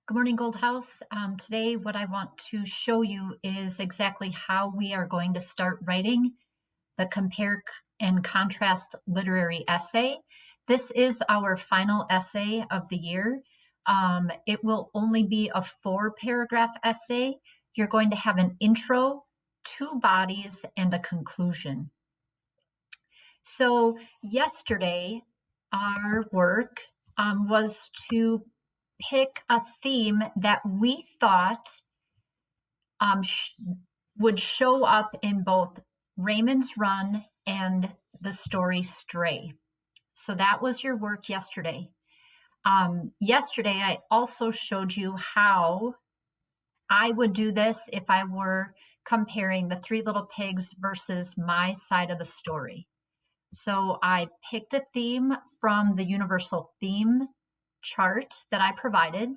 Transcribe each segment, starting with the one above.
Good morning, Gold House. Today, what I want to show you is exactly how we are going to start writing the compare and contrast literary essay. This is our final essay of the year. It will only be a 4-paragraph essay. You're going to have an intro, 2 bodies, and a conclusion. So yesterday, our work was to pick a theme that we thought would show up in both Raymond's Run and the story Stray. So that was your work yesterday. Yesterday, I also showed you how I would do this if I were comparing the Three Little Pigs versus my side of the story. So I picked a theme from the universal theme chart that I provided,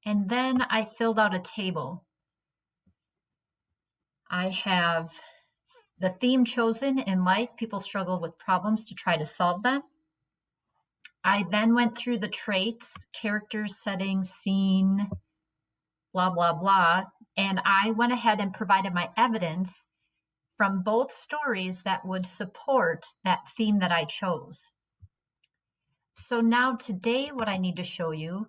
and then I filled out a table. I have the theme chosen in life. People struggle with problems to try to solve them. I then went through the traits, characters, setting, scene, blah, blah, blah. And I went ahead and provided my evidence from both stories that would support that theme that I chose. So now today, what I need to show you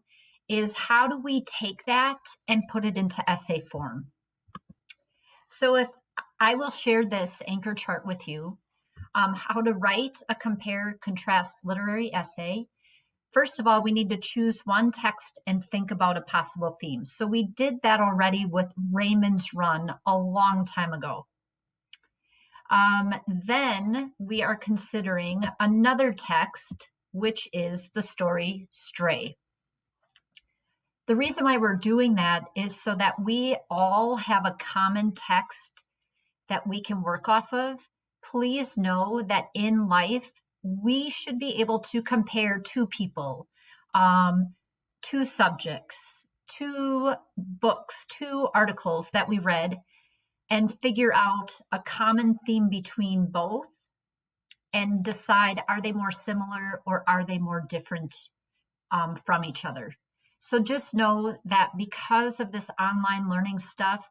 is how do we take that and put it into essay form. So if I will share this anchor chart with you, how to write a compare contrast literary essay. First of all, we need to choose one text and think about a possible theme. So we did that already with Raymond's Run a long time ago. Then we are considering another text, which is the story Stray. The reason why we're doing that is so that we all have a common text that we can work off of. Please know that in life, we should be able to compare 2 people, 2 subjects, 2 books, 2 articles that we read, and figure out a common theme between both and decide, are they more similar or are they more different from each other? So just know that because of this online learning stuff,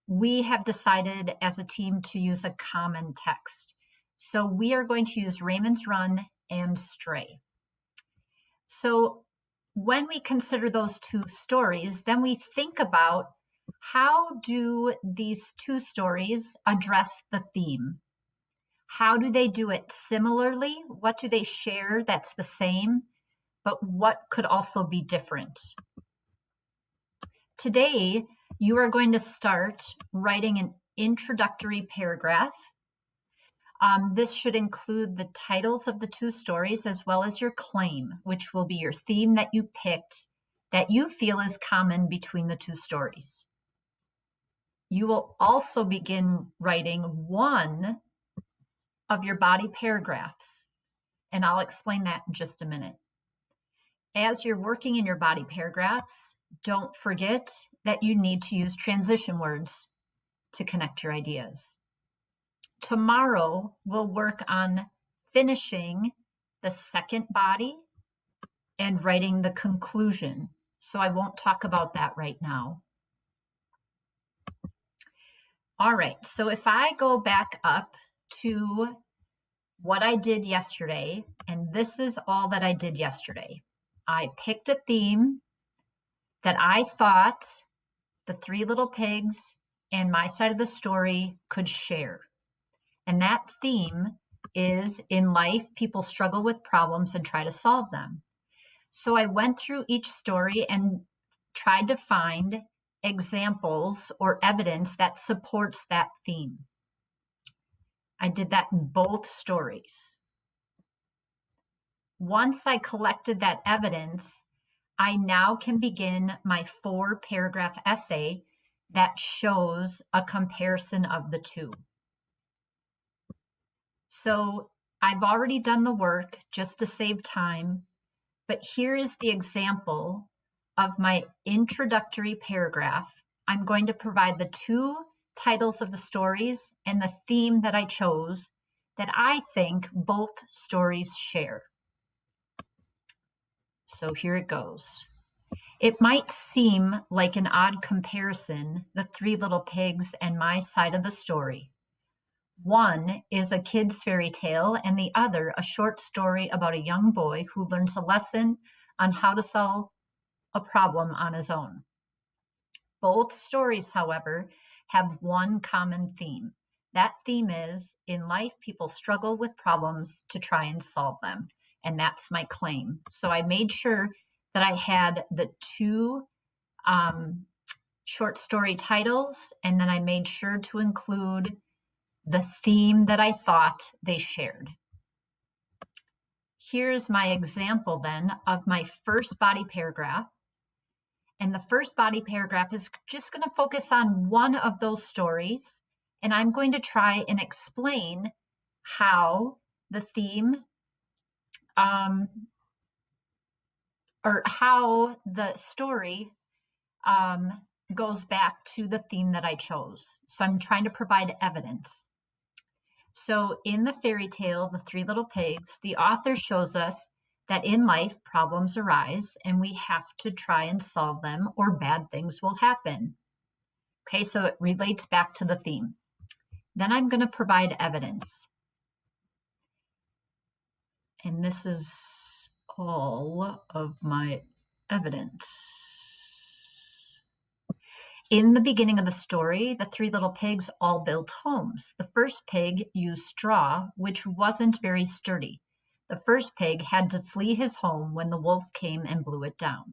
we have decided as a team to use a common text. So we are going to use Raymond's Run and Stray. So when we consider those 2 stories, then we think about how do these 2 stories address the theme? How do they do it similarly? What do they share that's the same, but what could also be different? Today, you are going to start writing an introductory paragraph. This should include the titles of the 2 stories as well as your claim, which will be your theme that you picked that you feel is common between the 2 stories. You will also begin writing one of your body paragraphs, and I'll explain that in just a minute. As you're working in your body paragraphs, don't forget that you need to use transition words to connect your ideas. Tomorrow, we'll work on finishing the second body and writing the conclusion. So I won't talk about that right now. All right, so if I go back up to what I did yesterday, and this is all that I did yesterday. I picked a theme that I thought the Three Little Pigs and my side of the story could share. And that theme is, in life, people struggle with problems and try to solve them. So I went through each story and tried to find examples or evidence that supports that theme. I did that in both stories. Once I collected that evidence, I now can begin my 4-paragraph essay that shows a comparison of the 2. So I've already done the work just to save time, but here is the example of my introductory paragraph. I'm going to provide the 2 titles of the stories and the theme that I chose that I think both stories share. So here it goes. It might seem like an odd comparison, The Three Little Pigs and my side of the story. One is a kid's fairy tale, and the other a short story about a young boy who learns a lesson on how to solve a problem on his own. Both stories, however, have one common theme. That theme is, in life, people struggle with problems to try and solve them. And that's my claim. So I made sure that I had the two short story titles, and then I made sure to include the theme that I thought they shared. Here's my example then of my first body paragraph. And the first body paragraph is just going to focus on one of those stories. And I'm going to try and explain how the theme or how the story goes back to the theme that I chose. So I'm trying to provide evidence. So in the fairy tale, The Three Little Pigs, the author shows us that in life, problems arise and we have to try and solve them or bad things will happen. Okay, so it relates back to the theme. Then I'm going to provide evidence. And this is all of my evidence. In the beginning of the story, the three little pigs all built homes. The first pig used straw, which wasn't very sturdy. The first pig had to flee his home when the wolf came and blew it down.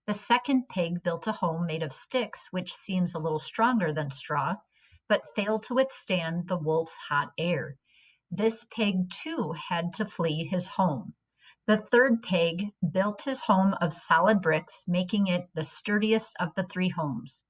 The second pig built a home made of sticks, which seems a little stronger than straw, but failed to withstand the wolf's hot air. This pig, too, had to flee his home. The third pig built his home of solid bricks, making it the sturdiest of the three homes.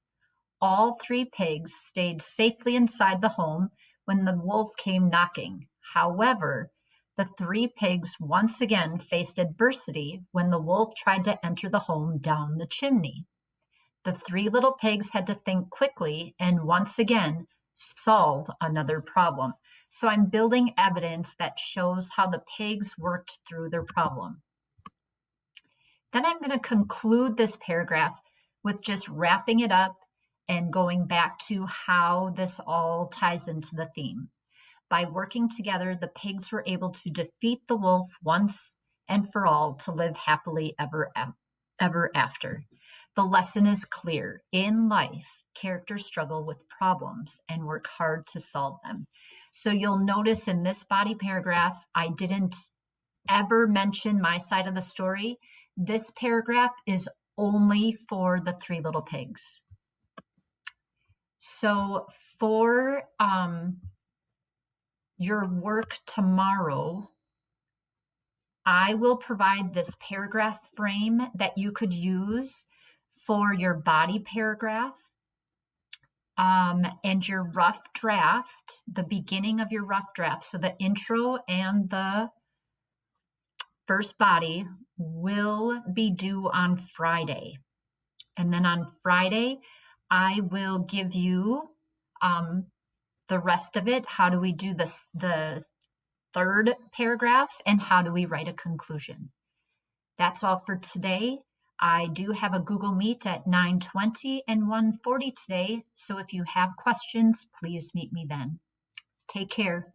All three pigs stayed safely inside the home when the wolf came knocking. However, the three pigs once again faced adversity when the wolf tried to enter the home down the chimney. The three little pigs had to think quickly and once again solve another problem. So I'm building evidence that shows how the pigs worked through their problem. Then I'm going to conclude this paragraph with just wrapping it up and going back to how this all ties into the theme. By working together, the pigs were able to defeat the wolf once and for all to live happily ever after. The lesson is clear. In life, characters struggle with problems and work hard to solve them. So you'll notice in this body paragraph, I didn't ever mention my side of the story. This paragraph is only for the three little pigs. So for your work tomorrow, I will provide this paragraph frame that you could use for your body paragraph and your rough draft, the beginning of your rough draft. So the intro and the first body will be due on Friday. And then on Friday, I will give you the rest of it. How do we do this, the third paragraph, and how do we write a conclusion? That's all for today. I do have a Google Meet at 9:20 and 1:40 today, so if you have questions, please meet me then. Take care.